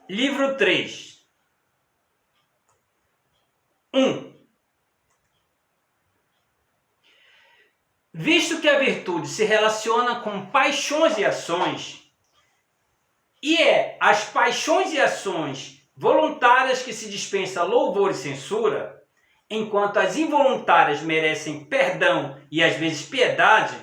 Livro 3. 1. Visto que a virtude se relaciona com paixões e ações, e as paixões e ações voluntárias que se dispensa louvor e censura, enquanto as involuntárias merecem perdão e às vezes piedade,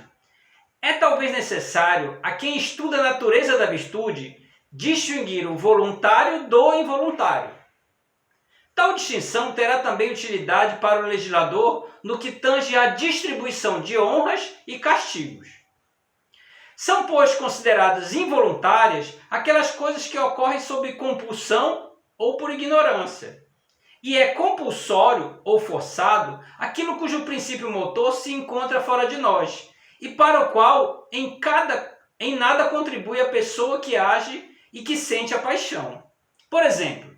é talvez necessário a quem estuda a natureza da virtude distinguir o voluntário do involuntário. Tal distinção terá também utilidade para o legislador no que tange à distribuição de honras e castigos. São, pois, consideradas involuntárias aquelas coisas que ocorrem sob compulsão ou por ignorância. E é compulsório ou forçado aquilo cujo princípio motor se encontra fora de nós, e para o qual em nada contribui a pessoa que age e que sente a paixão. Por exemplo,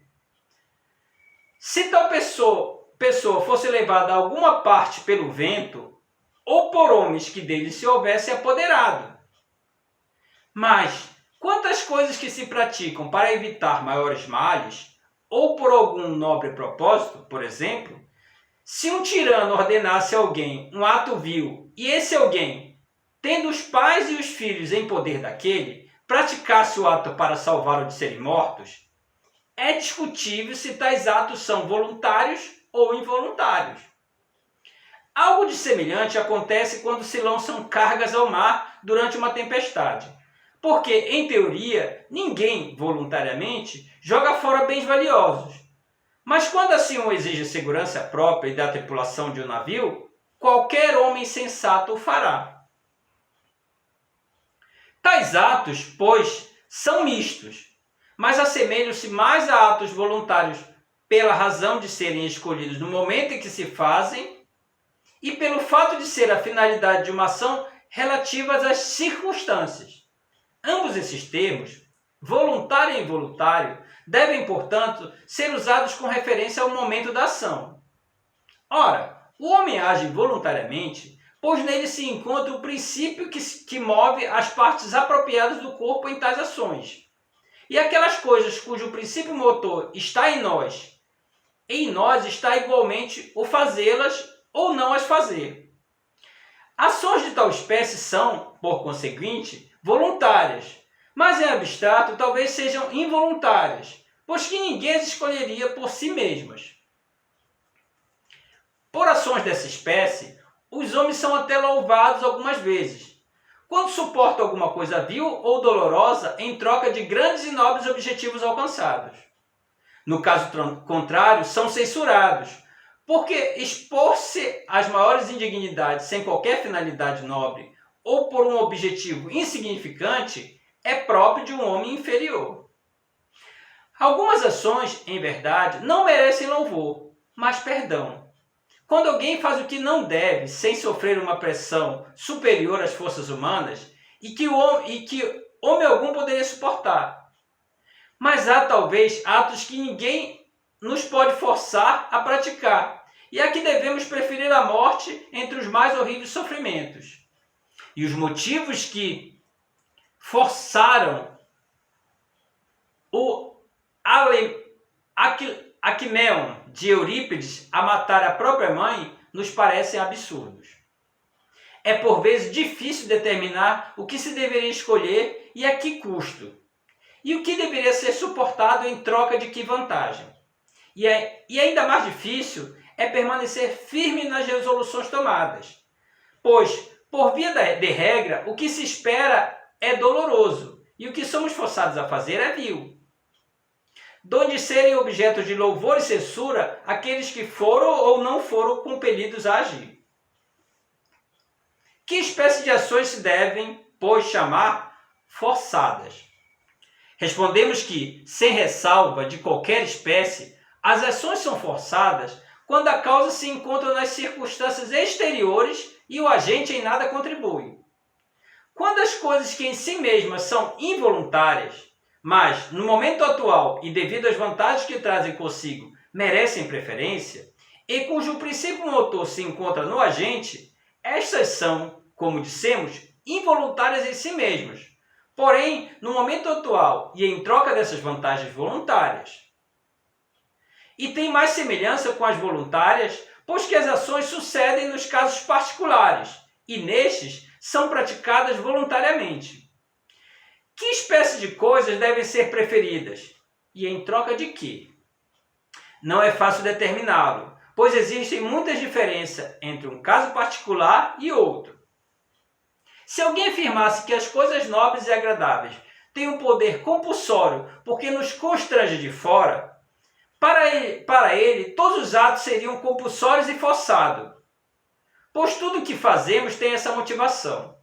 se tal pessoa fosse levada a alguma parte pelo vento, ou por homens que dele se houvesse apoderado. Mas, quantas coisas que se praticam para evitar maiores males, ou por algum nobre propósito, por exemplo, se um tirano ordenasse a alguém um ato vil, e esse alguém, tendo os pais e os filhos em poder daquele, praticasse o ato para salvá-lo de serem mortos, é discutível se tais atos são voluntários ou involuntários. Algo de semelhante acontece quando se lançam cargas ao mar durante uma tempestade, porque, em teoria, ninguém, voluntariamente, joga fora bens valiosos. Mas quando assim o exige a segurança própria e da tripulação de um navio, qualquer homem sensato o fará. Tais atos, pois, são mistos, mas assemelham-se mais a atos voluntários pela razão de serem escolhidos no momento em que se fazem e pelo fato de ser a finalidade de uma ação relativas às circunstâncias. Ambos esses termos, voluntário e involuntário, devem, portanto, ser usados com referência ao momento da ação. Ora, o homem age voluntariamente, pois nele se encontra o princípio que move as partes apropriadas do corpo em tais ações. E aquelas coisas cujo princípio motor está em nós está igualmente o fazê-las ou não as fazer. Ações de tal espécie são, por conseguinte, voluntárias, mas em abstrato talvez sejam involuntárias, pois que ninguém as escolheria por si mesmas. Por ações dessa espécie, os homens são até louvados algumas vezes, quando suportam alguma coisa vil ou dolorosa em troca de grandes e nobres objetivos alcançados. No caso contrário, são censurados, porque expor-se às maiores indignidades sem qualquer finalidade nobre ou por um objetivo insignificante é próprio de um homem inferior. Algumas ações, em verdade, não merecem louvor, mas perdão. Quando alguém faz o que não deve, sem sofrer uma pressão superior às forças humanas, e que homem algum poderia suportar. Mas há, talvez, atos que ninguém nos pode forçar a praticar, e a que devemos preferir a morte entre os mais horríveis sofrimentos. E os motivos que forçaram o Acmaion de Eurípides a matar a própria mãe nos parecem absurdos. É por vezes difícil determinar o que se deveria escolher e a que custo, e o que deveria ser suportado em troca de que vantagem. E ainda mais difícil é permanecer firme nas resoluções tomadas, pois, por via de regra, o que se espera é doloroso, e o que somos forçados a fazer é vil. Donde serem objetos de louvor e censura aqueles que foram ou não foram compelidos a agir. Que espécie de ações se devem, pois, chamar forçadas? Respondemos que, sem ressalva de qualquer espécie, as ações são forçadas quando a causa se encontra nas circunstâncias exteriores e o agente em nada contribui. Quando as coisas que em si mesmas são involuntárias, mas, no momento atual e devido às vantagens que trazem consigo, merecem preferência, e cujo princípio motor se encontra no agente, estas são, como dissemos, involuntárias em si mesmas, porém, no momento atual e em troca dessas vantagens voluntárias. E tem mais semelhança com as voluntárias, pois que as ações sucedem nos casos particulares, e nestes são praticadas voluntariamente. Que espécie de coisas devem ser preferidas? E em troca de quê? Não é fácil determiná-lo, pois existem muitas diferenças entre um caso particular e outro. Se alguém afirmasse que as coisas nobres e agradáveis têm um poder compulsório porque nos constrange de fora, para ele todos os atos seriam compulsórios e forçados, pois tudo o que fazemos tem essa motivação.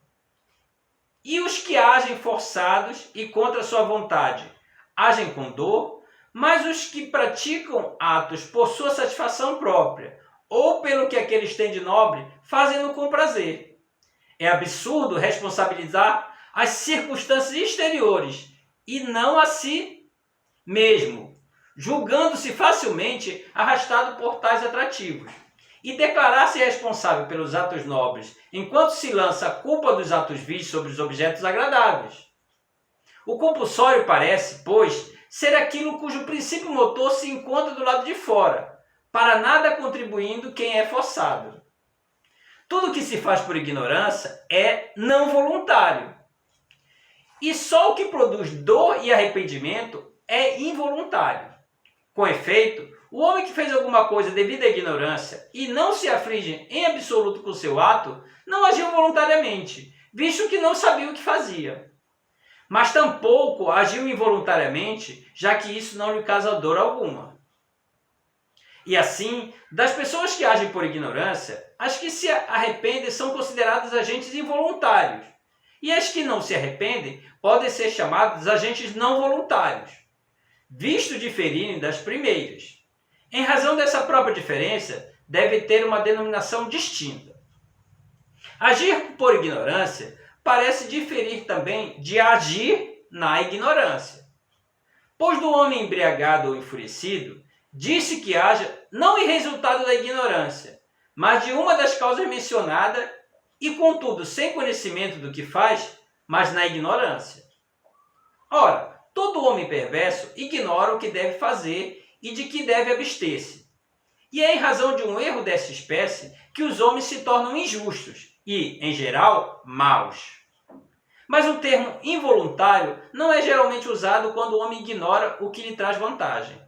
E os que agem forçados e contra sua vontade, agem com dor, mas os que praticam atos por sua satisfação própria, ou pelo que aqueles têm de nobre, fazem-no com prazer. É absurdo responsabilizar as circunstâncias exteriores e não a si mesmo, julgando-se facilmente arrastado por tais atrativos, e declarar-se responsável pelos atos nobres, enquanto se lança a culpa dos atos vis sobre os objetos agradáveis. O compulsório parece, pois, ser aquilo cujo princípio motor se encontra do lado de fora, para nada contribuindo quem é forçado. Tudo que se faz por ignorância é não voluntário. E só o que produz dor e arrependimento é involuntário. Com efeito, o homem que fez alguma coisa devido à ignorância e não se aflige em absoluto com seu ato, não agiu voluntariamente, visto que não sabia o que fazia. Mas tampouco agiu involuntariamente, já que isso não lhe causa dor alguma. E assim, das pessoas que agem por ignorância, as que se arrependem são consideradas agentes involuntários, e as que não se arrependem podem ser chamadas agentes não voluntários, visto diferirem das primeiras. Em razão dessa própria diferença, deve ter uma denominação distinta. Agir por ignorância parece diferir também de agir na ignorância. Pois do homem embriagado ou enfurecido, disse que haja não em resultado da ignorância, mas de uma das causas mencionadas, e contudo sem conhecimento do que faz, mas na ignorância. Ora, todo homem perverso ignora o que deve fazer e de que deve abster-se. E é em razão de um erro dessa espécie que os homens se tornam injustos e, em geral, maus. Mas o termo involuntário não é geralmente usado quando o homem ignora o que lhe traz vantagem,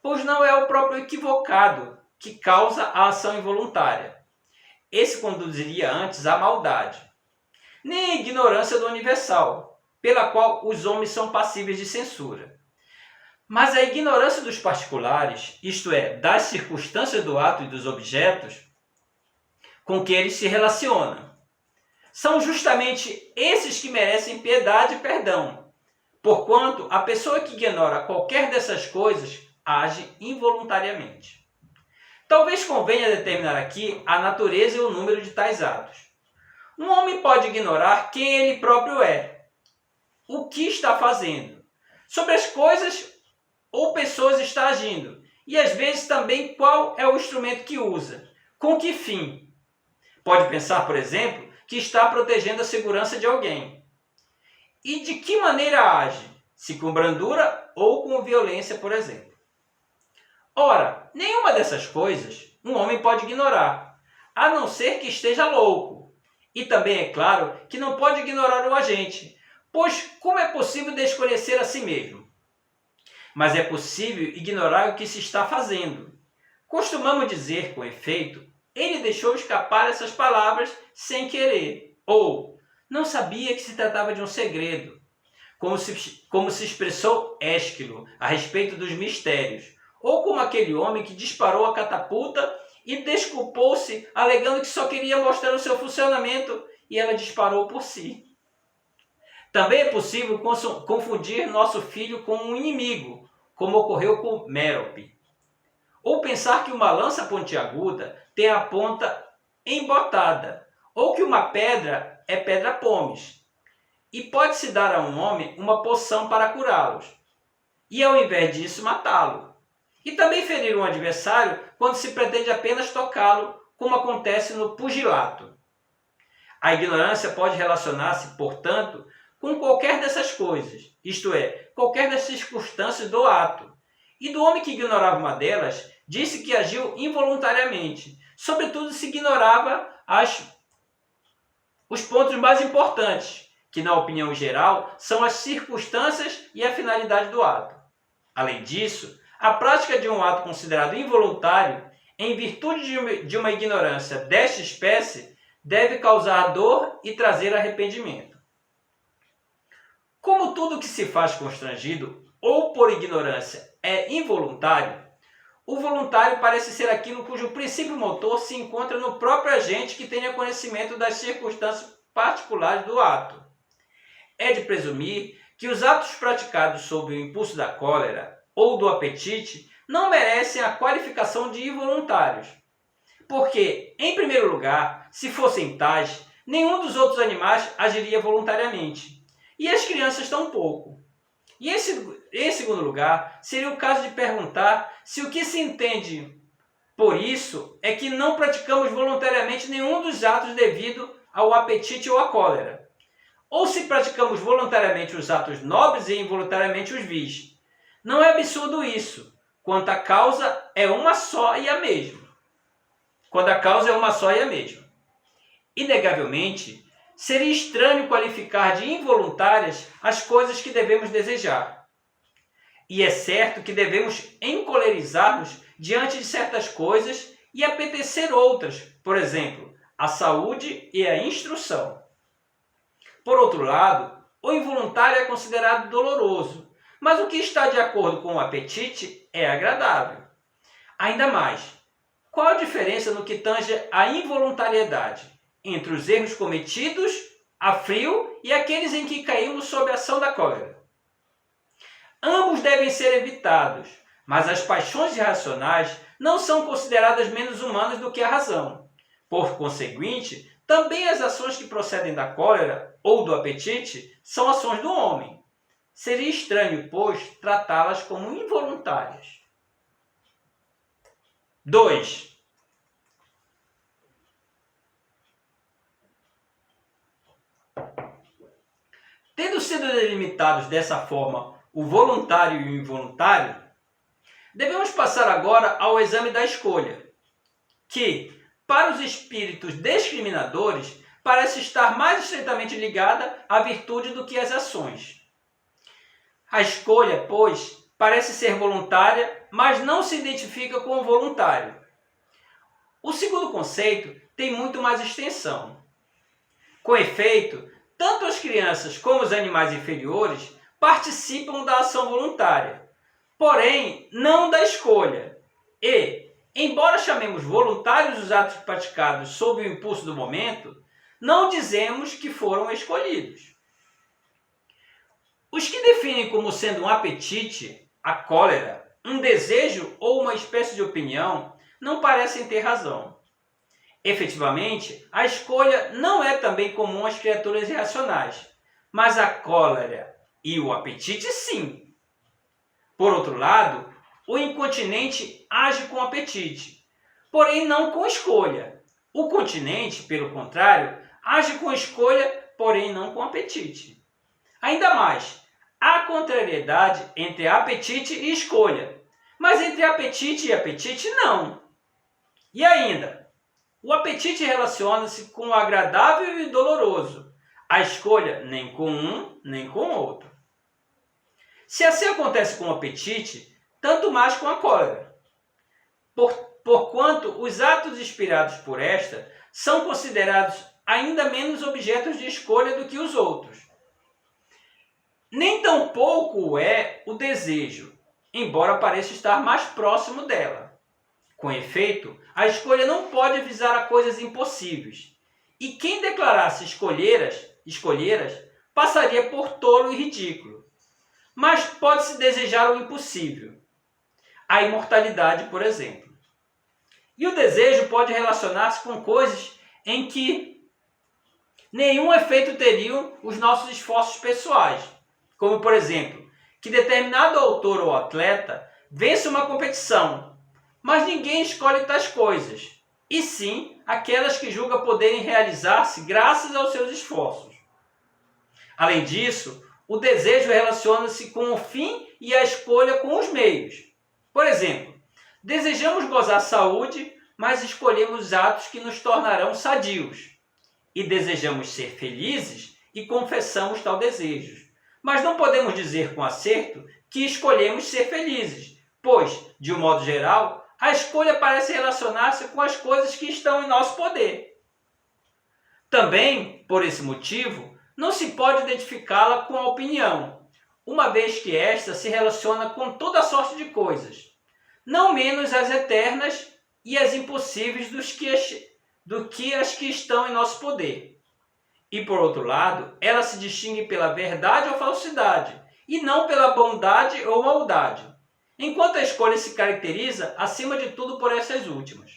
pois não é o próprio equivocado que causa a ação involuntária. Esse conduziria antes à maldade, nem a ignorância do universal, pela qual os homens são passíveis de censura. Mas a ignorância dos particulares, isto é, das circunstâncias do ato e dos objetos com que eles se relacionam, são justamente esses que merecem piedade e perdão, porquanto a pessoa que ignora qualquer dessas coisas age involuntariamente. Talvez convenha determinar aqui a natureza e o número de tais atos. Um homem pode ignorar quem ele próprio é, o que está fazendo, sobre as coisas ou pessoas está agindo, e às vezes também qual é o instrumento que usa, com que fim. Pode pensar, por exemplo, que está protegendo a segurança de alguém. E de que maneira age, se com brandura ou com violência, por exemplo. Ora, nenhuma dessas coisas um homem pode ignorar, a não ser que esteja louco. E também é claro que não pode ignorar o agente, pois como é possível desconhecer a si mesmo? Mas é possível ignorar o que se está fazendo. Costumamos dizer, com efeito, ele deixou escapar essas palavras sem querer, ou não sabia que se tratava de um segredo, como se expressou Ésquilo a respeito dos mistérios, ou como aquele homem que disparou a catapulta e desculpou-se, alegando que só queria mostrar o seu funcionamento e ela disparou por si. Também é possível confundir nosso filho com um inimigo, como ocorreu com Mérope. Ou pensar que uma lança pontiaguda tem a ponta embotada, ou que uma pedra é pedra-pomes. E pode-se dar a um homem uma poção para curá-los, e ao invés disso matá-lo. E também ferir um adversário quando se pretende apenas tocá-lo, como acontece no pugilato. A ignorância pode relacionar-se, portanto, com qualquer dessas coisas, isto é, qualquer das circunstâncias do ato. E do homem que ignorava uma delas, disse que agiu involuntariamente, sobretudo se ignorava os pontos mais importantes, que na opinião geral são as circunstâncias e a finalidade do ato. Além disso, a prática de um ato considerado involuntário, em virtude de uma ignorância desta espécie, deve causar dor e trazer arrependimento. Como tudo que se faz constrangido ou por ignorância é involuntário, o voluntário parece ser aquilo cujo princípio motor se encontra no próprio agente que tenha conhecimento das circunstâncias particulares do ato. É de presumir que os atos praticados sob o impulso da cólera ou do apetite não merecem a qualificação de involuntários, porque, em primeiro lugar, se fossem tais, nenhum dos outros animais agiria voluntariamente, e as crianças tampouco. E em segundo lugar, seria o caso de perguntar se o que se entende por isso é que não praticamos voluntariamente nenhum dos atos devido ao apetite ou à cólera, ou se praticamos voluntariamente os atos nobres e involuntariamente os vis. Não é absurdo isso, quanto a causa é uma só e a mesma. Inegavelmente, seria estranho qualificar de involuntárias as coisas que devemos desejar. E é certo que devemos encolerizar-nos diante de certas coisas e apetecer outras, por exemplo, a saúde e a instrução. Por outro lado, o involuntário é considerado doloroso, mas o que está de acordo com o apetite é agradável. Ainda mais, qual a diferença no que tange à involuntariedade entre os erros cometidos a frio e aqueles em que caímos sob a ação da cólera? Ambos devem ser evitados, mas as paixões irracionais não são consideradas menos humanas do que a razão. Por conseguinte, também as ações que procedem da cólera ou do apetite são ações do homem. Seria estranho, pois, tratá-las como involuntárias. 2. Tendo sido delimitados dessa forma o voluntário e o involuntário, devemos passar agora ao exame da escolha, que, para os espíritos discriminadores, parece estar mais estreitamente ligada à virtude do que às ações. A escolha, pois, parece ser voluntária, mas não se identifica com o voluntário. O segundo conceito tem muito mais extensão. Com efeito, tanto as crianças como os animais inferiores participam da ação voluntária, porém não da escolha. E, embora chamemos voluntários os atos praticados sob o impulso do momento, não dizemos que foram escolhidos. Os que definem como sendo um apetite, a cólera, um desejo ou uma espécie de opinião, não parecem ter razão. Efetivamente, a escolha não é também comum às criaturas irracionais, mas a cólera e o apetite sim. Por outro lado, o incontinente age com apetite, porém não com escolha. O continente, pelo contrário, age com escolha, porém não com apetite. Ainda mais, há contrariedade entre apetite e escolha, mas entre apetite e apetite não. E ainda, o apetite relaciona-se com o agradável e doloroso, a escolha nem com um nem com o outro. Se assim acontece com o apetite, tanto mais com a cólera, porquanto os atos inspirados por esta são considerados ainda menos objetos de escolha do que os outros. Nem tampouco é o desejo, embora pareça estar mais próximo dela. Com efeito, a escolha não pode visar a coisas impossíveis, e quem declarasse escolheiras passaria por tolo e ridículo. Mas pode-se desejar o impossível, a imortalidade, por exemplo. E o desejo pode relacionar-se com coisas em que nenhum efeito teriam os nossos esforços pessoais, como, por exemplo, que determinado autor ou atleta vença uma competição, mas ninguém escolhe tais coisas, e sim aquelas que julga poderem realizar-se graças aos seus esforços. Além disso, o desejo relaciona-se com o fim e a escolha com os meios. Por exemplo, desejamos gozar saúde, mas escolhemos atos que nos tornarão sadios. E desejamos ser felizes e confessamos tal desejo. Mas não podemos dizer com acerto que escolhemos ser felizes, pois, de um modo geral, a escolha parece relacionar-se com as coisas que estão em nosso poder. Também, por esse motivo, não se pode identificá-la com a opinião, uma vez que esta se relaciona com toda sorte de coisas, não menos as eternas e as impossíveis do que as que estão em nosso poder. E, por outro lado, ela se distingue pela verdade ou falsidade, e não pela bondade ou maldade, enquanto a escolha se caracteriza, acima de tudo, por essas últimas.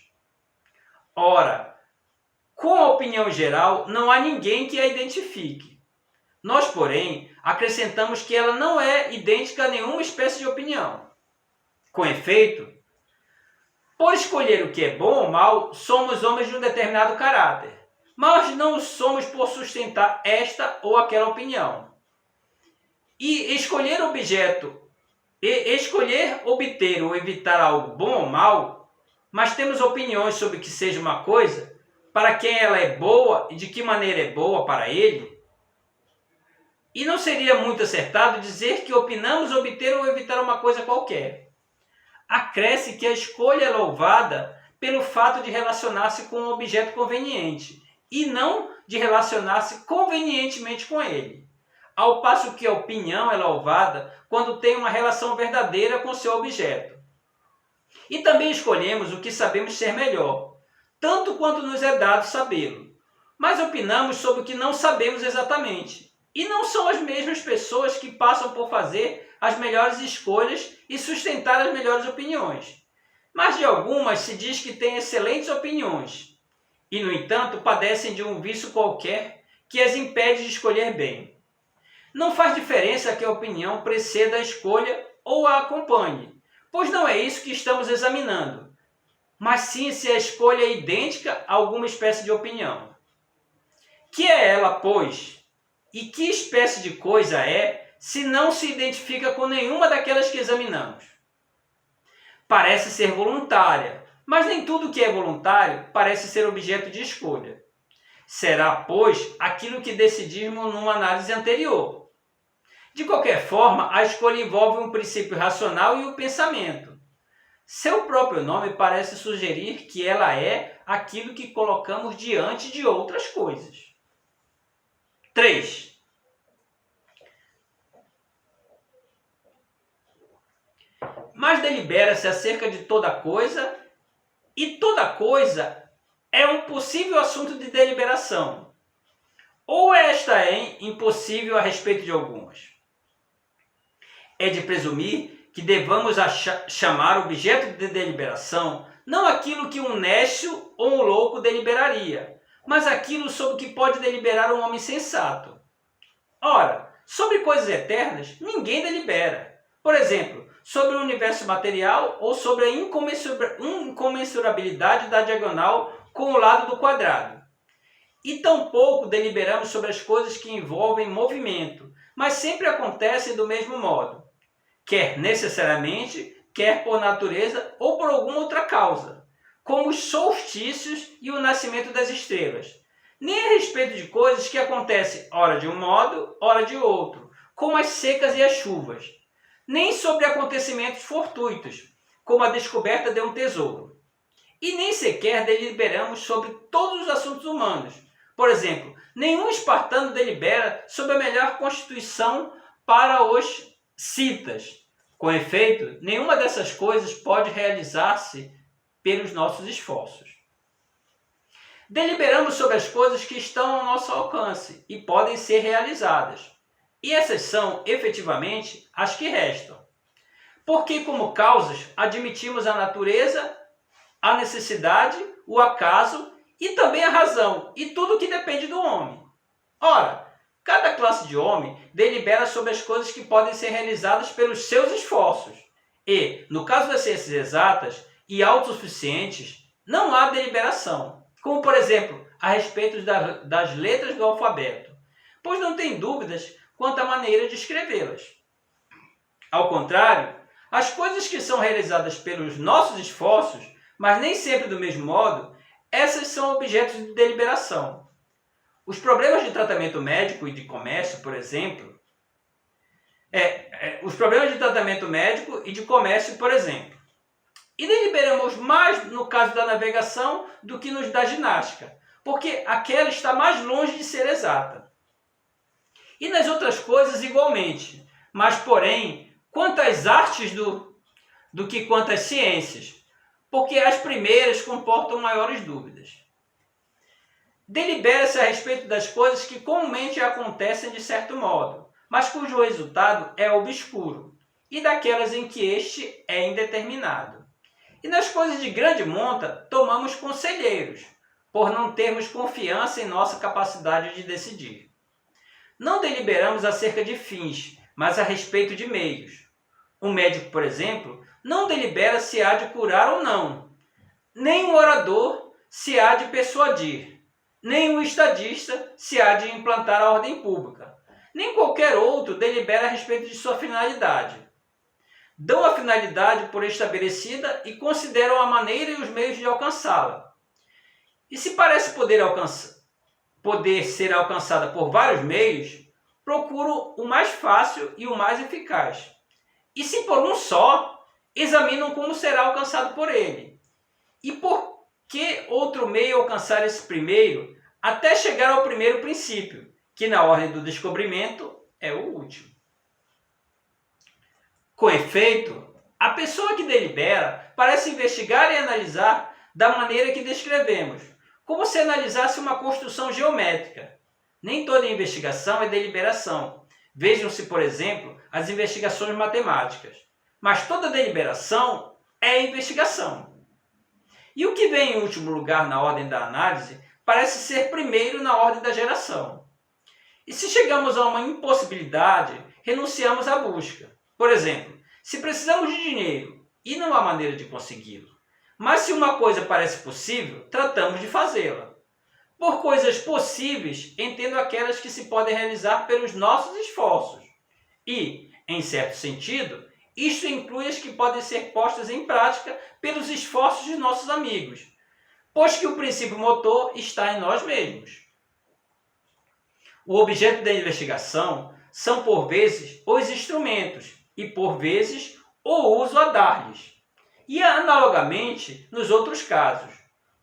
Ora, com a opinião geral, não há ninguém que a identifique. Nós, porém, acrescentamos que ela não é idêntica a nenhuma espécie de opinião. Com efeito, por escolher o que é bom ou mal, somos homens de um determinado caráter, mas não o somos por sustentar esta ou aquela opinião. E escolher obter ou evitar algo bom ou mal, mas temos opiniões sobre que seja uma coisa, para quem ela é boa e de que maneira é boa para ele. E não seria muito acertado dizer que opinamos obter ou evitar uma coisa qualquer. Acresce que a escolha é louvada pelo fato de relacionar-se com um objeto conveniente, e não de relacionar-se convenientemente com ele. Ao passo que a opinião é louvada quando tem uma relação verdadeira com seu objeto. E também escolhemos o que sabemos ser melhor, tanto quanto nos é dado sabê-lo. Mas opinamos sobre o que não sabemos exatamente. E não são as mesmas pessoas que passam por fazer as melhores escolhas e sustentar as melhores opiniões. Mas de algumas se diz que têm excelentes opiniões, e, no entanto, padecem de um vício qualquer que as impede de escolher bem. Não faz diferença que a opinião preceda a escolha ou a acompanhe, pois não é isso que estamos examinando, mas sim se a escolha é idêntica a alguma espécie de opinião. Que é ela, pois? E que espécie de coisa é, se não se identifica com nenhuma daquelas que examinamos? Parece ser voluntária, mas nem tudo que é voluntário parece ser objeto de escolha. Será, pois, aquilo que decidimos numa análise anterior. De qualquer forma, a escolha envolve um princípio racional e o pensamento. Seu próprio nome parece sugerir que ela é aquilo que colocamos diante de outras coisas. 3. Mas delibera-se acerca de toda coisa, e toda coisa é um possível assunto de deliberação. Ou esta é impossível a respeito de algumas. É de presumir que devamos chamar objeto de deliberação não aquilo que um nécio ou um louco deliberaria, mas aquilo sobre o que pode deliberar um homem sensato. Ora, sobre coisas eternas, ninguém delibera. Por exemplo, sobre o universo material ou sobre a incomensurabilidade da diagonal com o lado do quadrado. E tampouco deliberamos sobre as coisas que envolvem movimento, mas sempre acontecem do mesmo modo, quer necessariamente, quer por natureza ou por alguma outra causa, como os solstícios e o nascimento das estrelas, nem a respeito de coisas que acontecem ora de um modo, ora de outro, como as secas e as chuvas, nem sobre acontecimentos fortuitos, como a descoberta de um tesouro. E nem sequer deliberamos sobre todos os assuntos humanos. Por exemplo, nenhum espartano delibera sobre a melhor constituição para os citas. Com efeito, nenhuma dessas coisas pode realizar-se pelos nossos esforços. Deliberamos sobre as coisas que estão ao nosso alcance e podem ser realizadas. E essas são, efetivamente, as que restam. Porque, como causas, admitimos a natureza, a necessidade, o acaso e também a razão, e tudo que depende do homem. Ora, cada classe de homem delibera sobre as coisas que podem ser realizadas pelos seus esforços. E, no caso das ciências exatas e autossuficientes, não há deliberação. Como, por exemplo, a respeito das letras do alfabeto. pois não tem dúvidas quanto à maneira de escrevê-las. Ao contrário, as coisas que são realizadas pelos nossos esforços, mas nem sempre do mesmo modo, essas são objetos de deliberação. Os problemas de tratamento médico e de comércio, por exemplo, E deliberamos mais no caso da navegação do que nos da ginástica, porque aquela está mais longe de ser exata. E nas outras coisas igualmente, mas porém, quanto às artes do que quanto às ciências, porque as primeiras comportam maiores dúvidas. Delibera-se a respeito das coisas que comumente acontecem de certo modo, mas cujo resultado é obscuro, e daquelas em que este é indeterminado. E nas coisas de grande monta, tomamos conselheiros, por não termos confiança em nossa capacidade de decidir. Não deliberamos acerca de fins, mas a respeito de meios. Um médico, por exemplo, não delibera se há de curar ou não, nem um orador se há de persuadir, nem um estadista se há de implantar a ordem pública, nem qualquer outro delibera a respeito de sua finalidade. Dão a finalidade por estabelecida e consideram a maneira e os meios de alcançá-la. E se parece poder ser alcançada por vários meios, procuram o mais fácil e o mais eficaz. E se por um só, examinam como será alcançado por ele. E por que outro meio alcançar esse primeiro, até chegar ao primeiro princípio, que na ordem do descobrimento é o último. Com efeito, a pessoa que delibera parece investigar e analisar da maneira que descrevemos, como se analisasse uma construção geométrica. Nem toda investigação é deliberação. Vejam-se, por exemplo, as investigações matemáticas. Mas toda deliberação é investigação. E o que vem em último lugar na ordem da análise parece ser primeiro na ordem da geração. E se chegamos a uma impossibilidade, renunciamos à busca. Por exemplo, se precisamos de dinheiro e não há maneira de consegui-lo, mas se uma coisa parece possível, tratamos de fazê-la. Por coisas possíveis, entendo aquelas que se podem realizar pelos nossos esforços. E, em certo sentido, isto inclui as que podem ser postas em prática pelos esforços de nossos amigos, pois que o princípio motor está em nós mesmos. O objeto da investigação são, por vezes, os instrumentos e, por vezes, o uso a dar-lhes. E, analogamente, nos outros casos,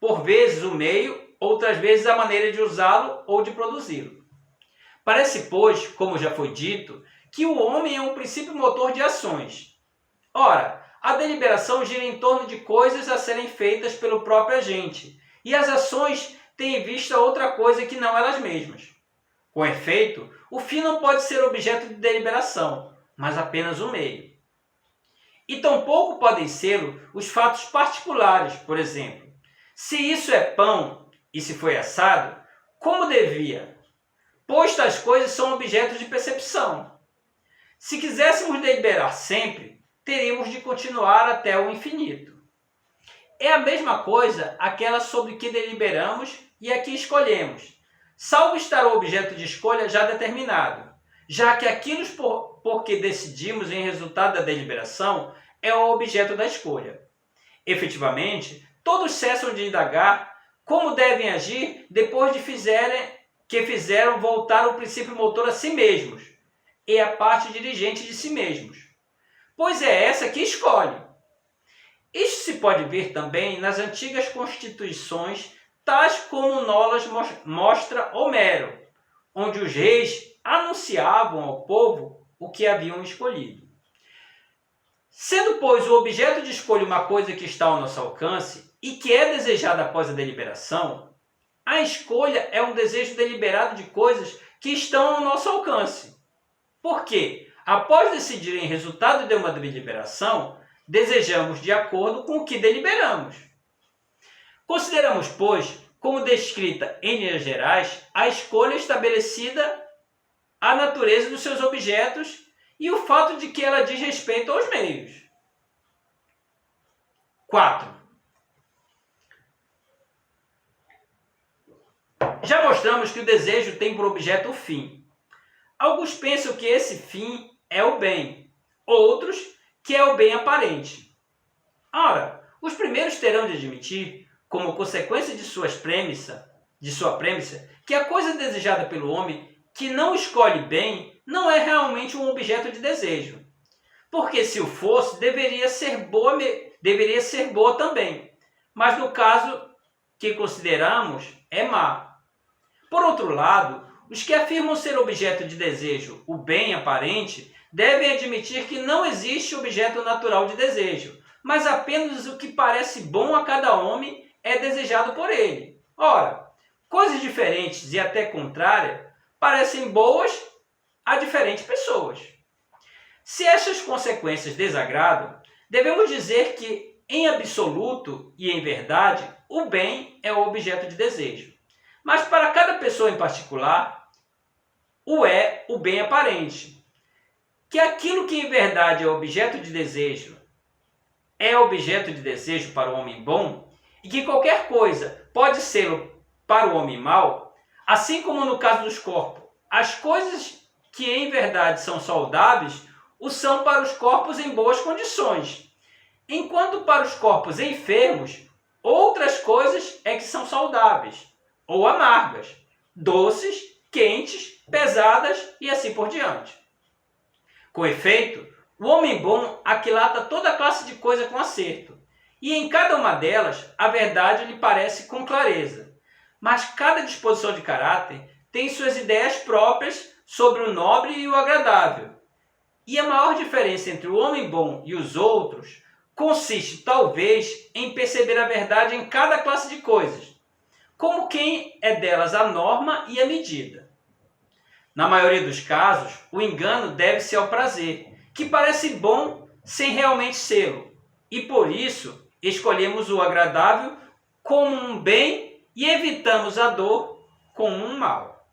por vezes o meio, outras vezes a maneira de usá-lo ou de produzi-lo. Parece, pois, como já foi dito, que o homem é um princípio motor de ações. Ora, a deliberação gira em torno de coisas a serem feitas pelo próprio agente, e as ações têm em vista outra coisa que não elas mesmas. Com efeito, o fim não pode ser objeto de deliberação, mas apenas o meio. E tampouco podem ser os fatos particulares, por exemplo. Se isso é pão e se foi assado, como devia? Pois tais coisas são objetos de percepção. Se quiséssemos deliberar sempre, teríamos de continuar até o infinito. É a mesma coisa aquela sobre que deliberamos e a que escolhemos, salvo estar o objeto de escolha já determinado, já que aquilo por que decidimos em resultado da deliberação é o objeto da escolha. Efetivamente, todos cessam de indagar como devem agir depois de fizeram voltar o princípio motor a si mesmos e a parte dirigente de si mesmos, pois é essa que escolhe. Isto se pode ver também nas antigas constituições, tais como nolas mostra Homero, onde os reis anunciavam ao povo o que haviam escolhido. Sendo, pois, o objeto de escolha uma coisa que está ao nosso alcance e que é desejada após a deliberação, a escolha é um desejo deliberado de coisas que estão ao nosso alcance. Porque, após decidir em resultado de uma deliberação, desejamos de acordo com o que deliberamos. Consideramos, pois, como descrita em linhas gerais, a escolha estabelecida, a natureza dos seus objetos e o fato de que ela diz respeito aos meios. 4. Já mostramos que o desejo tem por objeto o fim, Alguns pensam que esse fim é o bem, outros que é o bem aparente. Ora, os primeiros terão de admitir, como consequência de sua premissa, que a coisa desejada pelo homem que não escolhe bem não é realmente um objeto de desejo. Porque se o fosse, deveria ser boa também. Mas no caso que consideramos, é má. Por outro lado, os que afirmam ser objeto de desejo o bem aparente devem admitir que não existe objeto natural de desejo, mas apenas o que parece bom a cada homem é desejado por ele. Ora, coisas diferentes e até contrárias parecem boas a diferentes pessoas. Se estas consequências desagradam, devemos dizer que, em absoluto e em verdade, o bem é o objeto de desejo. Mas para cada pessoa em particular, o bem aparente. Que aquilo que em verdade é objeto de desejo é objeto de desejo para o homem bom, e que qualquer coisa pode ser para o homem mau, assim como no caso dos corpos, as coisas que em verdade são saudáveis o são para os corpos em boas condições, enquanto para os corpos enfermos, outras coisas é que são saudáveis, ou amargas, doces, quentes, pesadas e assim por diante. Com efeito, o homem bom aquilata toda classe de coisa com acerto, e em cada uma delas a verdade lhe parece com clareza. Mas cada disposição de caráter tem suas ideias próprias sobre o nobre e o agradável. E a maior diferença entre o homem bom e os outros consiste, talvez, em perceber a verdade em cada classe de coisas, como quem é delas a norma e a medida. Na maioria dos casos, o engano deve-se ao prazer, que parece bom sem realmente sê-lo, e por isso escolhemos o agradável como um bem e evitamos a dor como um mal.